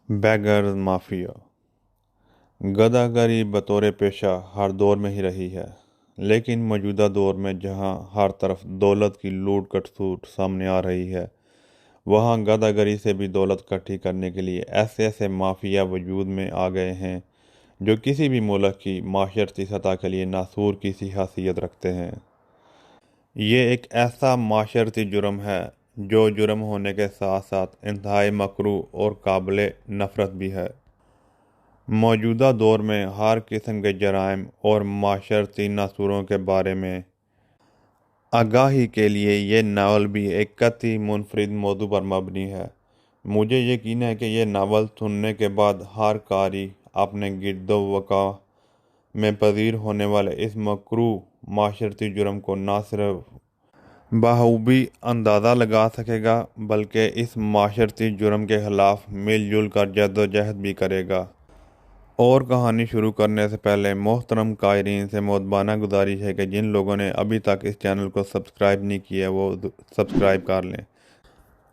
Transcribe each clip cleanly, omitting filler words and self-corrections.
Beggars mafia. गदागरी बतौर पेशा हर दौर में ही रही है, लेकिन मौजूदा दौर में जहां हर तरफ दौलत की लूट खसूट सामने आ रही है, वहां गदागरी से भी दौलत इकट्ठी करने के लिए ऐसे ऐसे माफिया वजूद में आ गए हैं जो किसी भी मुल्क की माशरती सतह के लिए नासूर की सी हैसियत रखते हैं। ये एक ऐसा माशरती जुर्म है जो जुर्म होने के साथ साथ इंतहाई मकरूह और काबिल नफ़रत भी है। मौजूदा दौर में हर किस्म के जराइम और माशरती नासूरों के बारे में आगाही के लिए ये नावल भी एक कतई मुनफरिद मौजू पर मबनी है। मुझे यकीन है कि ये नावल सुनने के बाद हर कारी अपने गिरदोवका में पजीर होने वाले इस मकरूह माशरती जुर्म को न सिर्फ बखूबी अंदाज़ा लगा सकेगा, बल्कि इस माशरती जुर्म के ख़िलाफ़ मिलजुल कर जद्दोजहद भी करेगा। और कहानी शुरू करने से पहले मोहतरम कायरीन से मोदबाना गुजारिश है कि जिन लोगों ने अभी तक इस चैनल को सब्सक्राइब नहीं किया वो सब्सक्राइब कर लें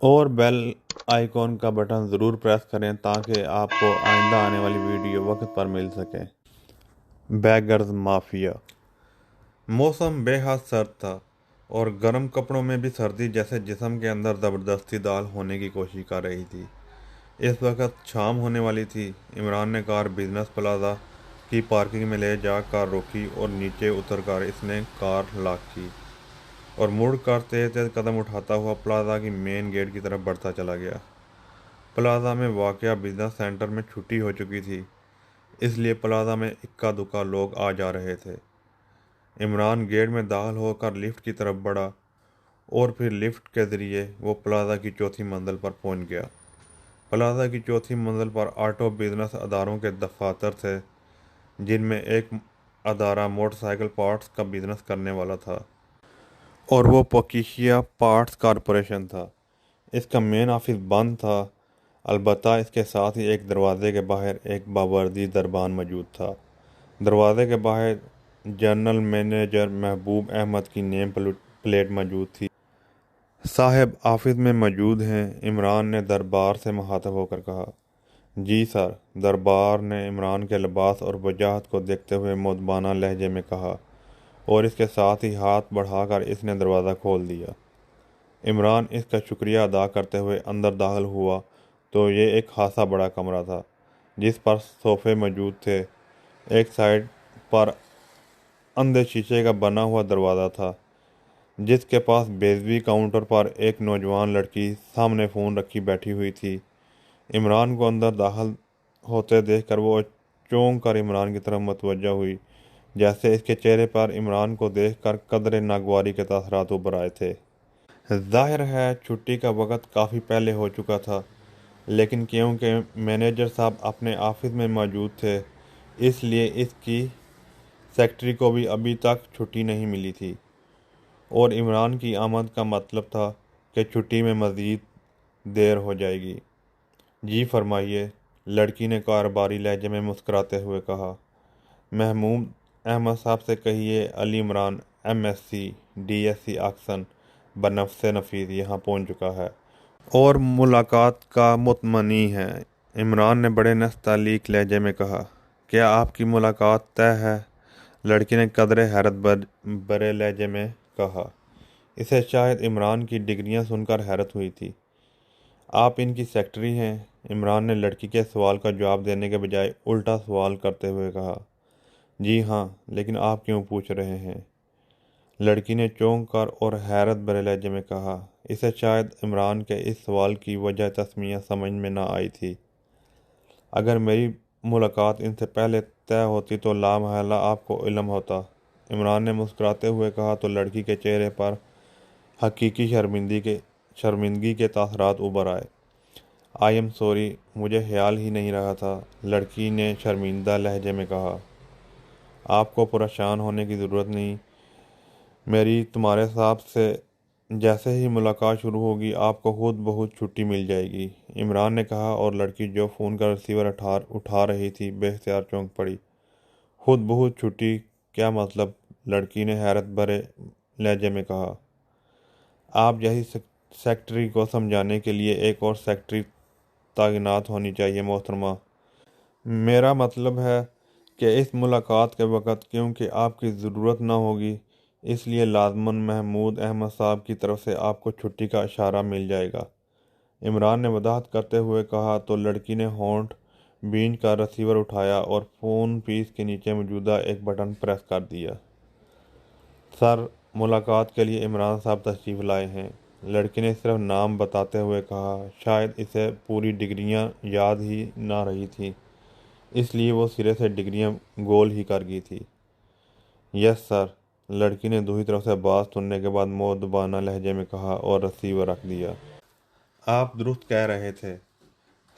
और बेल आइकॉन का बटन ज़रूर प्रेस करें ताकि आपको आइंदा आने वाली वीडियो वक्त पर मिल सके। Beggars mafia. मौसम बेहद सर्द था और गर्म कपड़ों में भी सर्दी जैसे जिस्म के अंदर ज़बरदस्ती दाल होने की कोशिश कर रही थी। इस वक्त शाम होने वाली थी। इमरान ने कार बिजनेस प्लाजा की पार्किंग में ले जा कार रोकी और नीचे उतरकर इसने कार लॉक की और मुड़ कर तेज तेज कदम उठाता हुआ प्लाजा की मेन गेट की तरफ बढ़ता चला गया। प्लाजा में वाक़या बिजनेस सेंटर में छुट्टी हो चुकी थी, इसलिए प्लाजा में इक्का दुक्का लोग आ जा रहे थे। इमरान गेट में दाखिल होकर लिफ्ट की तरफ बढ़ा और फिर लिफ्ट के ज़रिए वो प्लाजा की चौथी मंजिल पर पहुंच गया। प्लाजा की चौथी मंजिल पर ऑटो बिजनेस अदारों के दफातर थे, जिनमें एक अदारा मोटरसाइकिल पार्ट्स का बिजनेस करने वाला था और वो पकीशिया पार्ट्स कॉरपोरेशन था। इसका मेन ऑफिस बंद था, अलबत्ता इसके साथ ही एक दरवाजे के बाहर एक बावर्दी दरबान मौजूद था। दरवाजे के बाहर जनरल मैनेजर महबूब अहमद की नेम प्लेट मौजूद थी। साहब ऑफिस में मौजूद हैं? इमरान ने दरबार से मुखातब होकर कहा। जी सर, दरबार ने इमरान के लिबास और वजाहत को देखते हुए मुदबाना लहजे में कहा और इसके साथ ही हाथ बढ़ाकर इसने दरवाज़ा खोल दिया। इमरान इसका शुक्रिया अदा करते हुए अंदर दाखिल हुआ तो ये एक खासा बड़ा कमरा था, जिस पर सोफ़े मौजूद थे। एक साइड पर अंदर शीशे का बना हुआ दरवाज़ा था, जिसके पास बेजवी काउंटर पर एक नौजवान लड़की सामने फ़ोन रखी बैठी हुई थी। इमरान को अंदर दाखिल होते देखकर वो चौंक कर इमरान की तरफ मतवज्जा हुई, जैसे इसके चेहरे पर इमरान को देखकर कदरे नागवारी के तासरात उभर आए थे। जाहिर है छुट्टी का वक्त काफ़ी पहले हो चुका था, लेकिन क्योंकि मैनेजर साहब अपने ऑफिस में मौजूद थे, इसलिए इसकी सेक्रेटरी को भी अभी तक छुट्टी नहीं मिली थी और इमरान की आमद का मतलब था कि छुट्टी में मज़ीद देर हो जाएगी। जी फरमाइए, लड़की ने कारोबारी लहजे में मुस्कुराते हुए कहा। महमूद अहमद साहब से कहिए अली इमरान MSc DSc आक्सन बनफ्से नफीस यहाँ पहुँच चुका है और मुलाकात का मुतमनी है। इमरान ने बड़े नस्तअलीक लहजे में कहा। क्या आपकी मुलाकात तय है? लड़की ने कदरे हैरत भरे लहजे में कहा। इसे शायद इमरान की डिग्रियां सुनकर हैरत हुई थी। आप इनकी सेक्रेटरी हैं? इमरान ने लड़की के सवाल का जवाब देने के बजाय उल्टा सवाल करते हुए कहा। जी हाँ, लेकिन आप क्यों पूछ रहे हैं? लड़की ने चौंक कर और हैरत भरे लहजे में कहा। इसे शायद इमरान के इस सवाल की वजह तस्मीया समझ में न आई थी। अगर मेरी मुलाकात इनसे पहले तय होती तो लामहला आपको इल्म होता, इमरान ने मुस्कुराते हुए कहा तो लड़की के चेहरे पर हकीकी शर्मिंदगी के तासरात उभर आए। आई एम सॉरी, मुझे ख्याल ही नहीं रहा था, लड़की ने शर्मिंदा लहजे में कहा। आपको परेशान होने की ज़रूरत नहीं, मेरी तुम्हारे साहब से जैसे ही मुलाकात शुरू होगी आपको खुद बहुत छुट्टी मिल जाएगी, इमरान ने कहा और लड़की जो फ़ोन का रिसीवर उठा रही थी बेख्तियार चौंक पड़ी। खुद बहुत छुट्टी क्या मतलब? लड़की ने हैरत भरे लहजे में कहा। आप जैसी सेक्रेटरी को समझाने के लिए एक और सेक्रेटरी تعینات ہونی چاہیے محترمہ۔ میرا مطلب ہے کہ اس ملاقات کے وقت کیونکہ آپ کی ضرورت نہ ہوگی، اس لیے لازماً محمود احمد صاحب کی طرف سے آپ کو چھٹی کا اشارہ مل جائے گا۔ عمران نے وضاحت کرتے ہوئے کہا تو لڑکی نے ہونٹ بھینچ کر ریسیور اٹھایا اور فون پیس کے نیچے موجودہ ایک بٹن پریس کر دیا۔ سر، ملاقات کے لیے عمران صاحب تشریف لائے ہیں، لڑکی نے صرف نام بتاتے ہوئے کہا۔ شاید اسے پوری ڈگریاں یاد ہی نہ رہی تھیں، اس لیے وہ سرے سے ڈگریاں گول ہی کر گئی تھی۔ یس سر، لڑکی نے دوسری طرف سے بات سننے کے بعد مؤدبانہ لہجے میں کہا اور ریسیور رکھ دیا۔ آپ درست کہہ رہے تھے،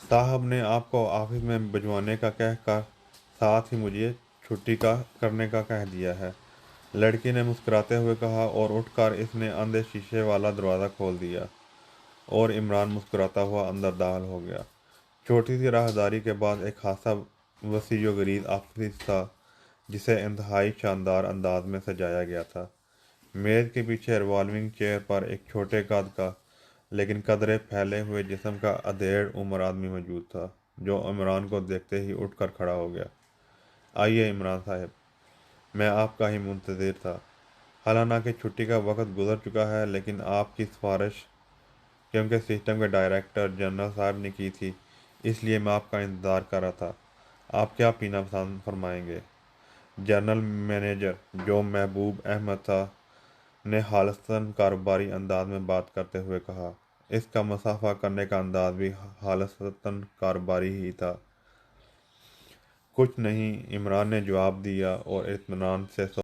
صاحب نے آپ کو آفس میں بھجوانے کا کہہ کر ساتھ ہی مجھے چھٹی کرنے کا کہہ دیا ہے، لڑکی نے مسکراتے ہوئے کہا اور اٹھ کر اس نے اندھے شیشے والا دروازہ کھول دیا اور عمران مسکراتا ہوا اندر داخل ہو گیا۔ چھوٹی سی راہداری کے بعد ایک خاصا وسیع و گرید آفس تھا جسے انتہائی شاندار انداز میں سجایا گیا تھا۔ میز کے پیچھے ریوالونگ چیئر پر ایک چھوٹے قد کا لیکن قدرے پھیلے ہوئے جسم کا ادھیڑ عمر آدمی موجود تھا، جو عمران کو دیکھتے ہی اٹھ کر کھڑا ہو گیا۔ آئیے عمران صاحب، میں آپ کا ہی منتظر تھا۔ حالانکہ چھٹی کا وقت گزر چکا ہے، لیکن آپ کی سفارش کیونکہ سسٹم کے ڈائریکٹر جنرل صاحب نے کی تھی، اس لیے میں آپ کا انتظار کر رہا تھا۔ آپ کیا پینا پسند فرمائیں گے؟ جنرل مینیجر جو محبوب احمد تھا نے خالصتاً کاروباری انداز میں بات کرتے ہوئے کہا۔ اس کا مصافحہ کرنے کا انداز بھی خالصتاً کاروباری ہی تھا۔ کچھ نہیں، عمران نے جواب دیا اور اطمینان سے